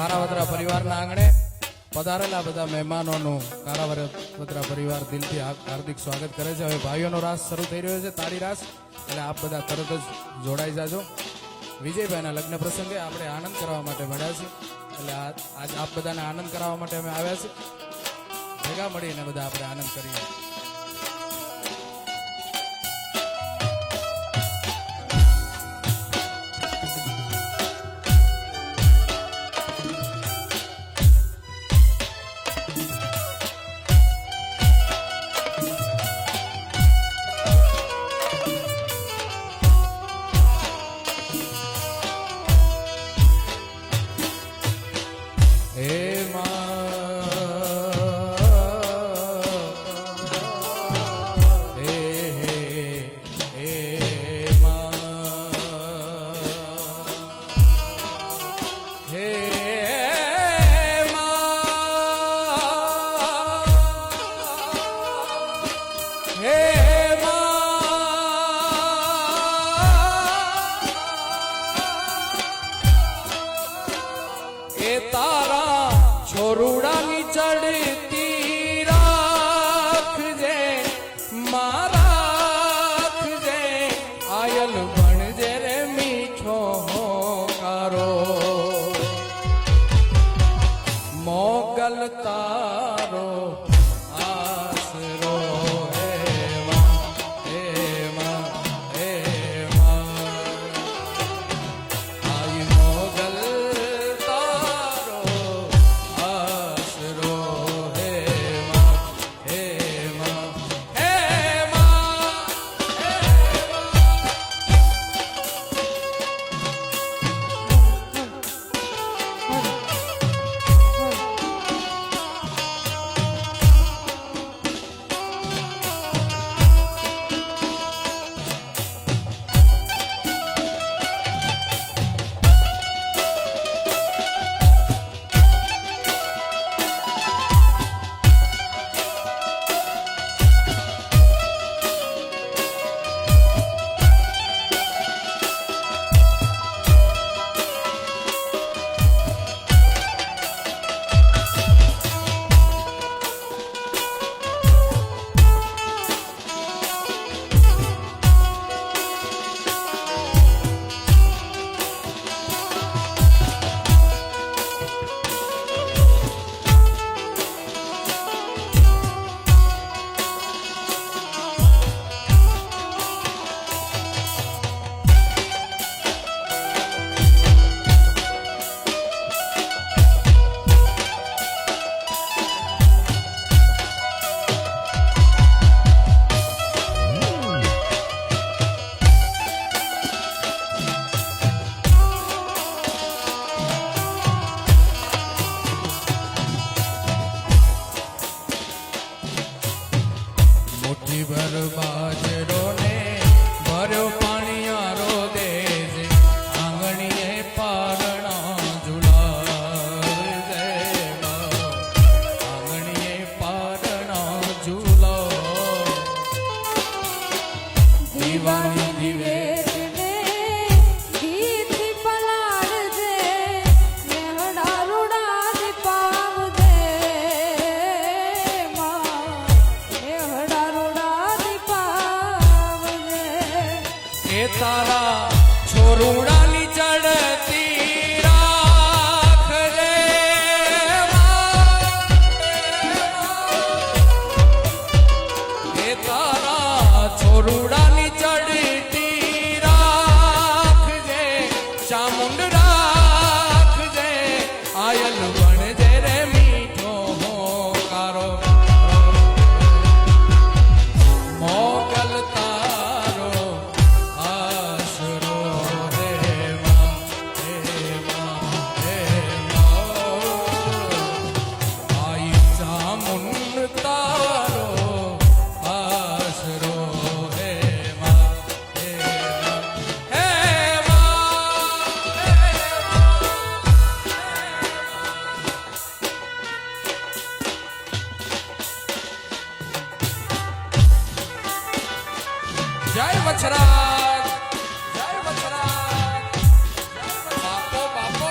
કારાવદરા પરિવારના આંગણે પધારેલા બધા મહેમાનોનું કારાવદરા પરિવાર દિલથી હાર્દિક સ્વાગત કરે છે. હવે ભાઈઓનો રાસ શરૂ થઈ રહ્યો છે, તાળી રાસ, એટલે આપ બધા તરત જ જોડાઈ જાજો. વિજયભાઈના લગ્ન પ્રસંગે આપણે આનંદ કરવા માટે મળ્યા છીએ, એટલે આજ આપ બધાને આનંદ કરાવવા માટે અમે આવ્યા છીએ. ભેગા મળીને બધા આપણે આનંદ કરીએ. છોરુડાની ચડતી રાખજે મારા રાખજે આયલ ભણજે રે મીઠો કારો મોગલ તારો આસરો બાજરો ને ભર્યો પાણીયારો દેજે આંગણીએ પારણા ઝુલાવજે આંગણીએ પારણા ઝુલો દીવાની દીવે તારા છોરુડાની ચડતી રાખજે તારા છોરુડાની ચડતી રાખજે ચામુંડ રાખજે આયલ ભણજે રે મીઠો કારો મોગલ તારો જય વછરાજ, જય વછરાજ, બાપો બાપો, બાપો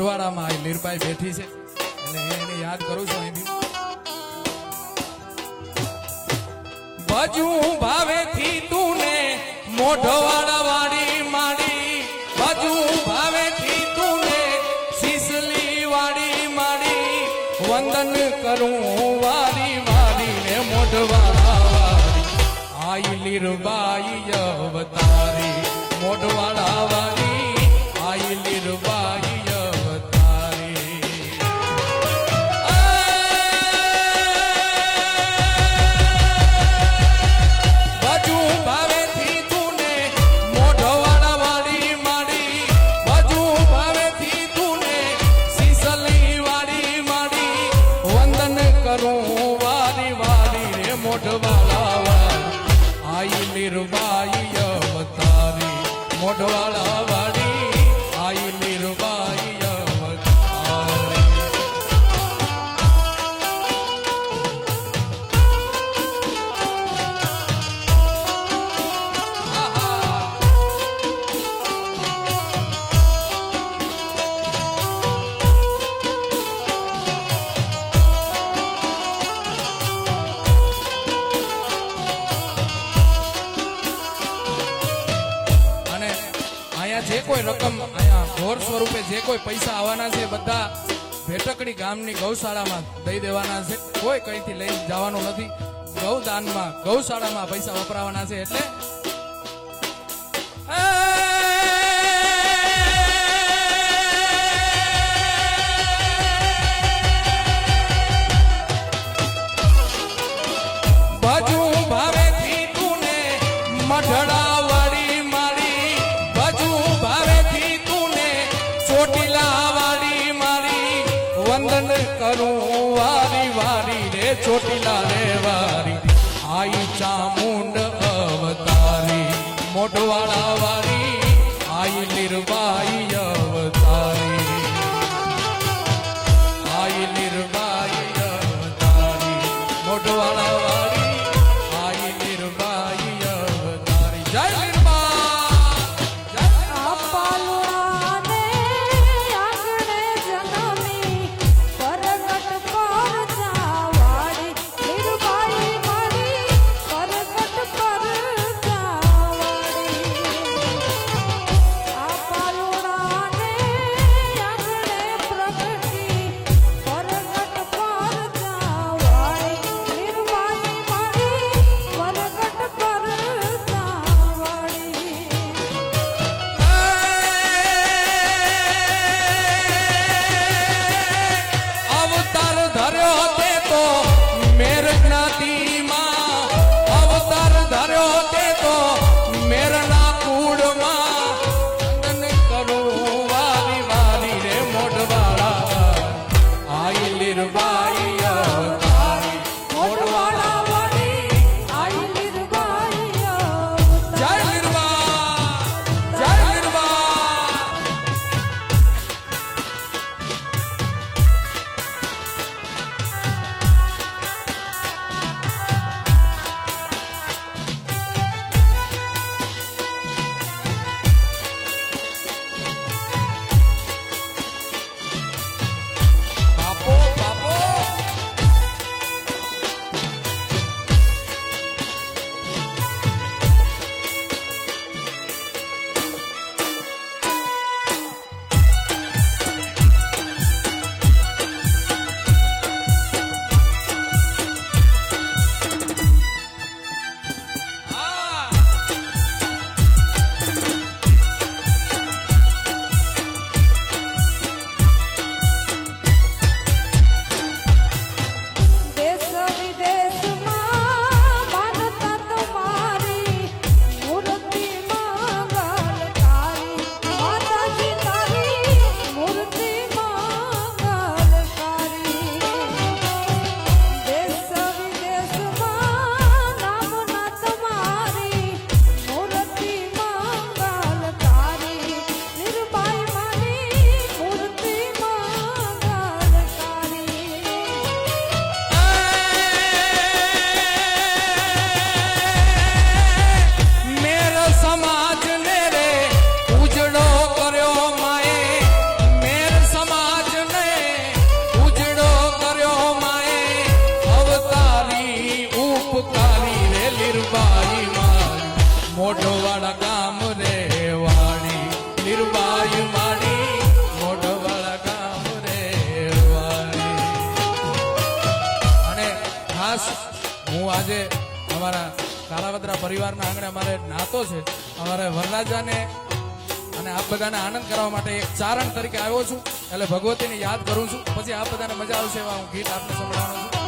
મોઢવાડામાં આ લીરબાઈ બેઠી છે એટલે એને યાદ કરું છું અહીંથી. ભજુ ભાવેથી તું ને મોઢવાડા વાળી માડી, ભજુ ભાવેથી તું ને સિસલી વાળી માડી, વંદન કરું વારી વારી ને મોઢવાડા વાળી, આઈ લીરબાઈ અવતારી, મોઢવાડા વાળી આઈ લીરબાઈ અવતારી. ભજુ ભાવેથી તું ને મોઢવાડા વાળી માડી, ભજુ ભાવેથી તું ને સિસલી વાળી માડી, વંદન કરું વારી વારી રે મોઢવાડા વાળી, આઈ લીરબાઈ અવતારી, મોઢવાડા વાળી આઈ લીરબાઈ અવતારી. અને અહીંયા જે કોઈ રકમ અહીંયા ઘોર સ્વરૂપે જે કોઈ પૈસા આવવાના છે બધા ભેટકડી ગામની ગૌશાળામાં દઈ દેવાના છે. કોઈ કઈથી લઈ જવાનું નથી. ગૌદાનમાં ગૌશાળામાં પૈસા વપરાવાના છે. એટલે ભજુ ભાવેથી તું ને મઢડા વાળી મારી, ભજુ ભાવેથી તું ને ચોટીલા વાળી મારી, વંદન કરું વારી વારી રે ચોટીલા રે વારી, આઈ ચામુંડ અવતારી, મોઢવાડા વાળી આઈ લીરબાઈ અવતારી, આઈ લીરબાઈ અવતારી, મોઢવાડા વાળી આઈ લીરબાઈ અવતારી. જય લીરબા, જય પાલુડાને આંગણે જન્મી, પરગટ પરજાવાળી, લીરબાઈ મારી પરગટ પરજાવાળી. આ પાલુડા આજે અમારા કારાવદરા પરિવારના આંગણે અમારે નાતો છે. અમારે વરરાજાને અને આપ બધાને આનંદ કરવા માટે એક ચારણ તરીકે આવ્યો છું. એટલે ભગવતીને યાદ કરું છું. પછી આપ બધાને મજા આવશે એવા હું ગીત આપને સંભળાવવાનો છું.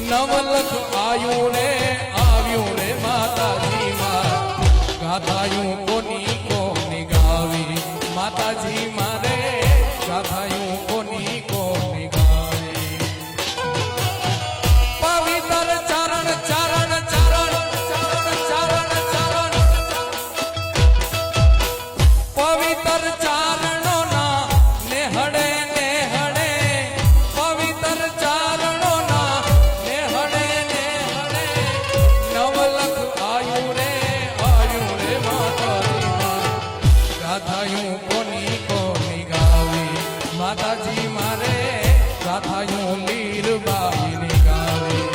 નવલખ આયું રે આવ્યું રે માતાજી માં ગાથાયું કોની કોની ગાવી માતાજી મારે ગાથાયું કોની કોની ગાવી પવિત્ર ચરણ ચરણ ચરણ ચરણ ચરણ ચરણ પવિત્ર ચારણો ના નેહડે નેહડે પવિત્ર ચારણો ના નેહડે નેહડે નવલખ આયુ રે માતાજી માં ગાથાયું કોની કોની ગાવી માતાજી મારે ગાથાયું લીરબાઈની ગાવી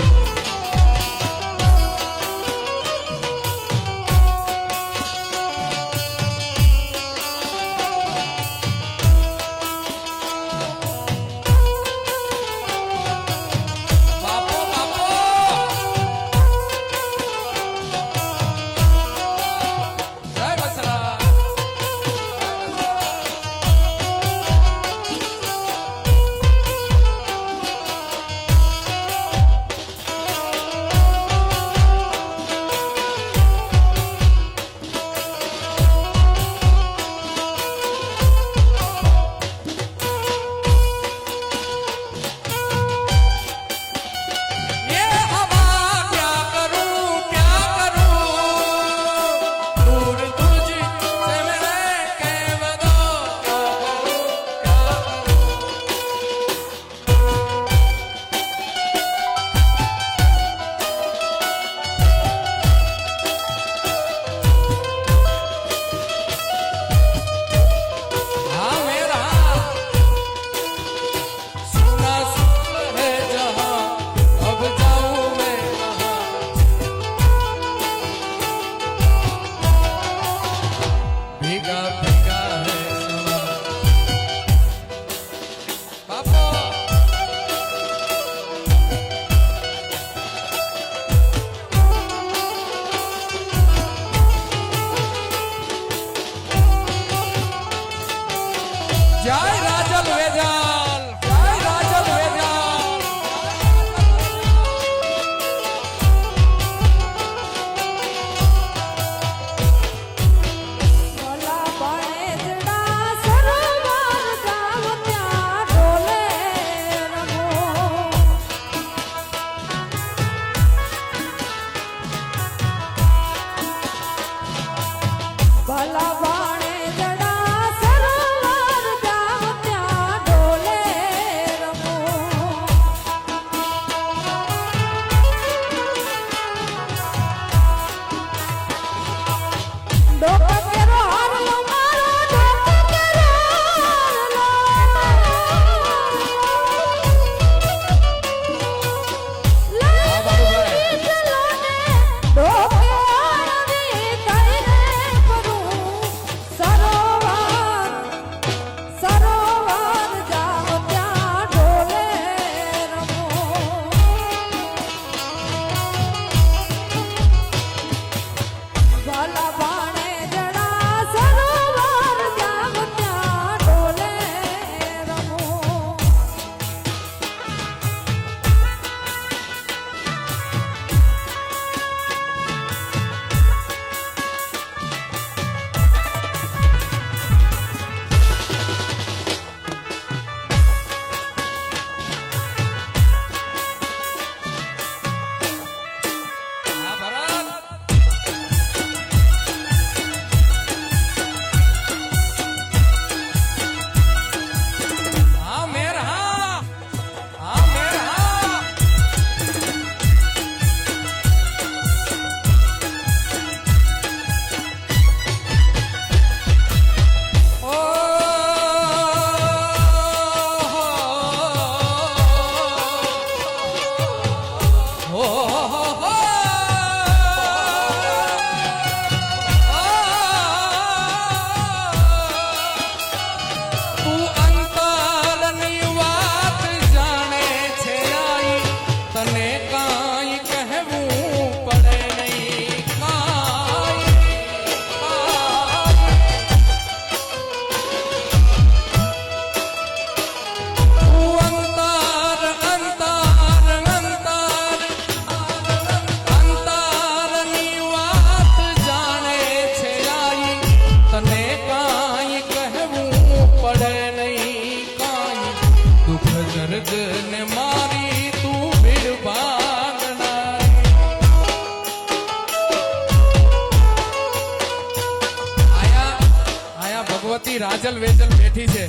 રાજલ વેજલ બેઠી છે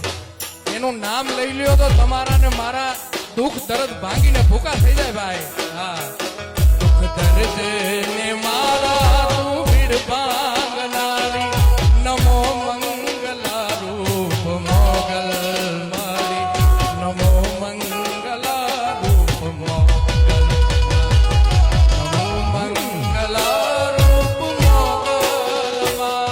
એનું નામ લઈ લ્યો તો તમારા ને મારા દુઃખ દર્દ ભાંગીને ભૂકા થઈ જાય ભાઈ. હા, દુઃખ દર્દ ને મારા તું ભીડ ભાંગનારી, નમો મંગલા રૂપ મોગલ મારી, નમો મંગલા રૂપ મોગલ, નમો મંગલા રૂપ મોગલ માં.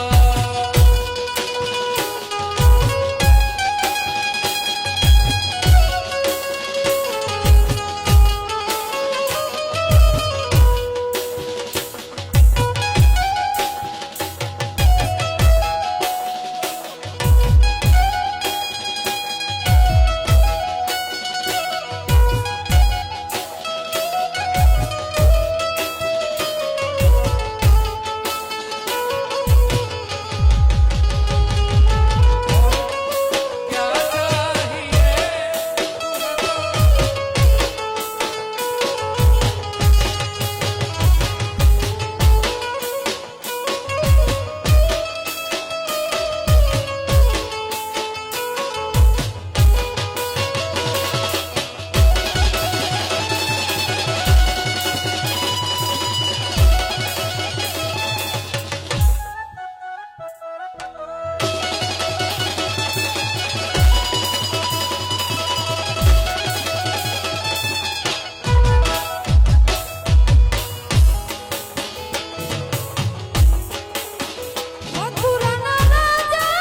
મથુરાના રાજા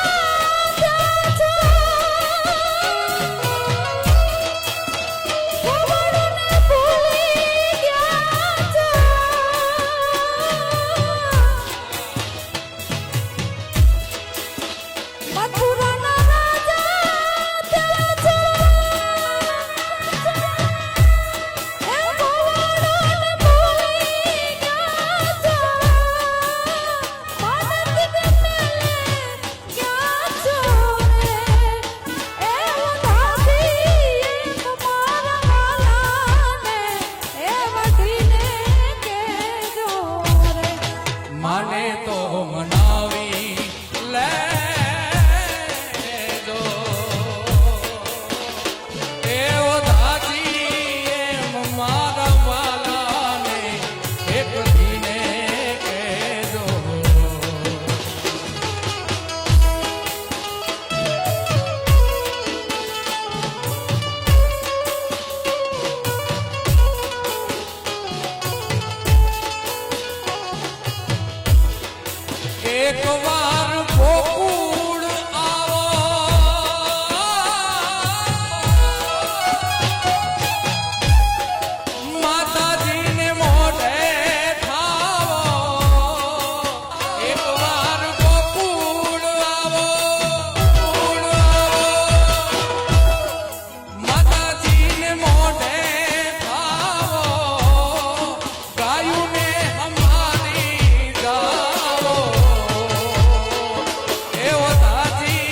ખબરને ભૂલી ગયા છો. મથુરાના રાજા એ ભવડોને ભૂલી ગયા છો. માને તો મનાવી લેજો, એવો દાદી એમ મારા વાલાને એક દીને કહેજો. એક વાર ગોકુળ આવો, માતાજીને મોઢે થાવો. એક વાર ગોકુળ આવો, માતાજીને મોઢે થાવો, ગાયુંને હમારી જાઓ. એવો દાદી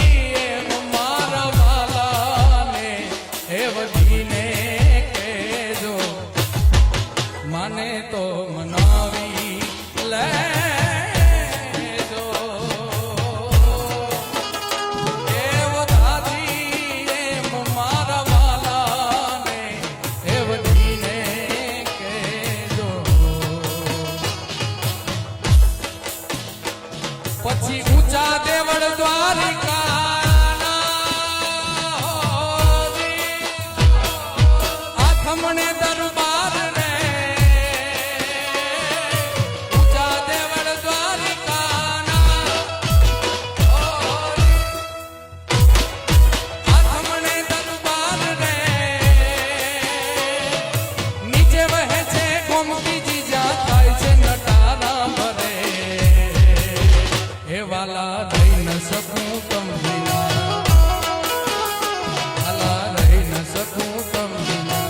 એમ મારા વાલાને એ વધીને કહેજો. માને તો મનાવી લેજો, એવો દાદી એમ મારા વાલાને એ વધીને કહેજો. પછી ઊંચા દેવળ દ્વારિકાના હોરી, આથમણે દરબાર રે, ઊંચા દેવળ દ્વારિકાના હોરી, આથમણે દરબાર રે, નીચે વહે છે ગોમતીજી જ્યાં થાય છે નટારા ભરે. હે વાલા રહી ન શકું તમ વિના, વાલા રહી ન શકું તમ વિના.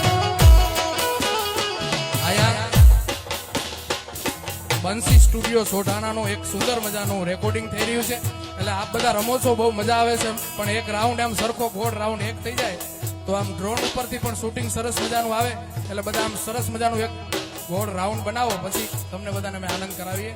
આયા બંસી સ્ટુડિયો સોઢાણાનું એક સુંદર મજાનું રેકોર્ડિંગ થઈ રહ્યું છે. એટલે આપ બધા રમો છો, બહુ મજા આવે છે. પણ એક રાઉન્ડ આમ સરખો ગોળ રાઉન્ડ એક થઈ જાય તો આમ ડ્રોન ઉપરથી પણ શૂટિંગ સરસ મજાનું આવે. એટલે બધા આમ સરસ મજાનું એક ગોળ રાઉન્ડ બનાવો, પછી તમને બધાને અમે આનંદ કરાવીએ.